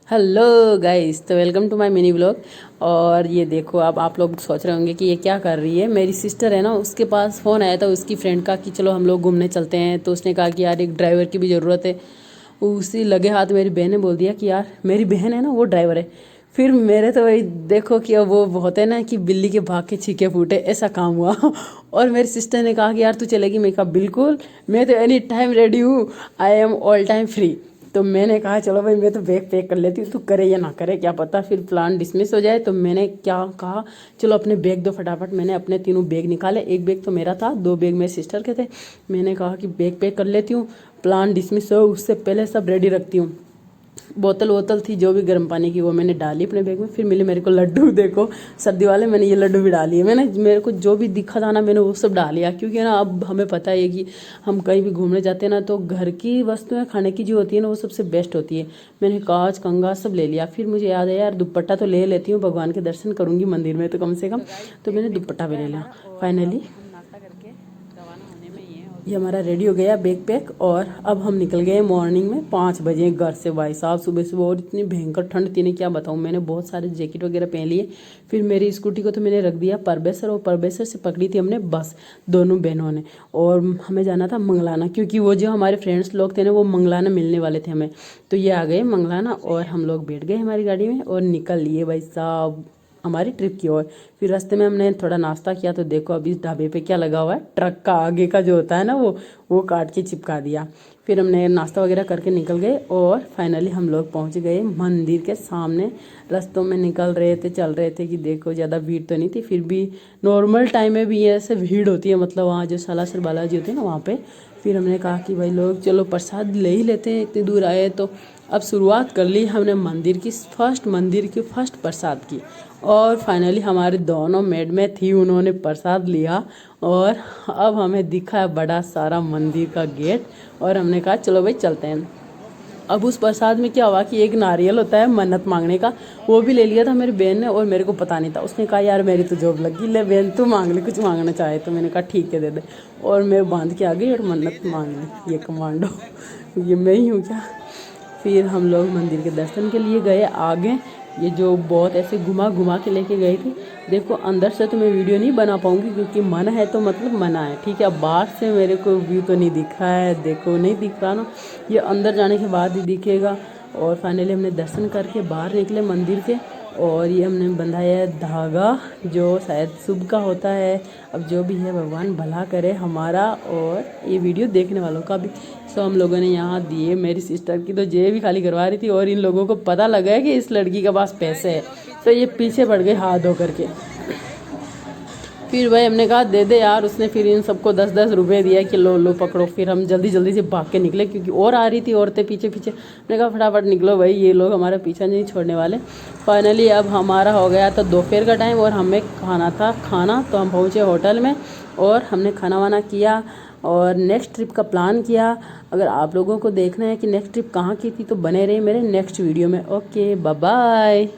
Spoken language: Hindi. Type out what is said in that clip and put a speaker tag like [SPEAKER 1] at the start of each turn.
[SPEAKER 1] हेलो गाइस, तो welcome to my mini vlog. और ये देखो, अब आप लोग सोच रहे होंगे कि ये क्या कर रही है। मेरी सिस्टर है ना, उसके पास फ़ोन आया था उसकी फ्रेंड का कि चलो हम लोग घूमने चलते हैं। तो उसने कहा कि यार एक ड्राइवर की भी ज़रूरत है। उसी लगे हाथ मेरी बहन ने बोल दिया कि यार मेरी बहन है ना, वो ड्राइवर है। फिर मेरे तो वही देखो कि अब वो होते हैं ना कि बिल्ली के भाग के छीके फूटे, ऐसा काम हुआ। और मेरी सिस्टर ने कहा कि यार तू चलेगी। मैं कहा बिल्कुल, मैं तो एनी टाइम रेडी हूँ, I am all time free. तो मैंने कहा चलो भाई, मैं तो बैग पैक कर लेती हूँ, तू करे या ना करे क्या पता फिर प्लान डिसमिस हो जाए। तो मैंने क्या कहा, चलो अपने बैग दो फटाफट। मैंने अपने तीनों बैग निकाले, एक बैग तो मेरा था, दो बैग मेरे सिस्टर के थे। मैंने कहा कि बैग पैक कर लेती हूँ, प्लान डिसमिस हो उससे पहले सब रेडी रखती हूँ। बोतल वोतल थी जो भी गर्म पानी की, वो मैंने डाली अपने बैग में। फिर मिले मेरे को लड्डू, देखो सर्दी वाले, मैंने ये लड्डू भी डाली है। मैंने मेरे को जो भी दिखा था ना, मैंने वो सब डाल लिया। क्योंकि ना अब हमें पता है कि हम कहीं भी घूमने जाते हैं ना, तो घर की वस्तुएं खाने की जो होती है ना, वो सबसे बेस्ट होती है। मैंने कांच कंगा सब ले लिया। फिर मुझे याद है यार, दुपट्टा तो ले लेती हूँ, भगवान के दर्शन करूंगी मंदिर में तो कम से कम। तो मैंने दुपट्टा भी ले लिया फाइनली। ये हमारा रेडी हो गया बैग पैक। और अब हम निकल गए मॉर्निंग में 5 बजे घर से। भाई साहब सुबह सुबह, और इतनी भयंकर ठंड थी ना, क्या बताऊँ। मैंने बहुत सारे जैकेट वगैरह पहन लिए। फिर मेरी स्कूटी को तो मैंने रख दिया परबेसर, और परबेसर से पकड़ी थी हमने बस, दोनों बहनों ने। और हमें जाना था मंगलाना, क्योंकि वो जो हमारे फ्रेंड्स लोग थे ना, वो मंगलाना मिलने वाले थे हमें। तो ये आ गए मंगलाना, और हम लोग बैठ गए हमारी गाड़ी में और निकल लिए भाई साहब हमारी ट्रिप की ओर। फिर रास्ते में हमने थोड़ा नाश्ता किया। तो देखो अभी इस ढाबे पे क्या लगा हुआ है, ट्रक का आगे का जो होता है ना, वो काट के चिपका दिया। फिर हमने नाश्ता वगैरह करके निकल गए, और फाइनली हम लोग पहुंच गए मंदिर के सामने। रास्तों में निकल रहे थे, चल रहे थे कि देखो ज़्यादा भीड़ तो नहीं थी, फिर भी नॉर्मल टाइम में भी ऐसे भीड़ होती है, मतलब वहाँ जो सालासर बालाजी होते हैं ना, वहाँ पे। फिर हमने कहा कि भाई लोग चलो प्रसाद ले ही लेते हैं, इतनी दूर आए तो। अब शुरुआत कर ली हमने मंदिर की फर्स्ट प्रसाद की। और फाइनली हमारे दोनों मेड में थी, उन्होंने प्रसाद लिया। और अब हमें दिखा बड़ा सारा मंदिर का गेट, और हमने कहा चलो भाई चलते हैं। अब उस प्रसाद में क्या हुआ कि एक नारियल होता है मन्नत मांगने का, वो भी ले लिया था मेरी बहन ने, और मेरे को पता नहीं था। उसने कहा यार मेरी तो जॉब लगी, ले बहन तू मांग ले, कुछ मांगना चाहे तो। मैंने कहा ठीक है दे दे। और मैं बांध के आ गई और मन्नत मांग ली। ये कमांडो ये मैं ही हूँ क्या। फिर हम लोग मंदिर के दर्शन के लिए गए आगे। ये जो बहुत ऐसे घुमा घुमा के लेके गए थे। देखो अंदर से तो मैं वीडियो नहीं बना पाऊंगी, क्योंकि मना है तो मतलब मना है, ठीक है। अब बाहर से मेरे को व्यू तो नहीं दिख रहा है, देखो नहीं दिख रहा ना, ये अंदर जाने के बाद ही दिखेगा। और फाइनली हमने दर्शन करके बाहर निकले मंदिर के। और ये हमने बंधाया है धागा, जो शायद शुभ का होता है। अब जो भी है भगवान भला करे हमारा और ये वीडियो देखने वालों का भी। सो हम लोगों ने यहाँ दिए। मेरी सिस्टर की तो जेब भी खाली करवा रही थी, और इन लोगों को पता लगा है कि इस लड़की के पास पैसे है, तो ये पीछे पड़ गए हाथ धो करके। फिर भाई हमने कहा दे दे यार। उसने फिर इन सबको 10-10 रुपए दिया कि लो लो पकड़ो। फिर हम जल्दी जल्दी से भाग के निकले, क्योंकि और आ रही थी औरतें पीछे पीछे। हमने कहा फटाफट निकलो भाई, ये लोग हमारा पीछा नहीं छोड़ने वाले। फाइनली अब हमारा हो गया था दोपहर का टाइम, और हमें खाना था खाना। तो हम पहुँचे होटल में, और हमने खाना वाना किया, और नेक्स्ट ट्रिप का प्लान किया। अगर आप लोगों को देखना है कि नेक्स्ट ट्रिप कहाँ की थी, तो बने रहे मेरे नेक्स्ट वीडियो में। Okay bye bye.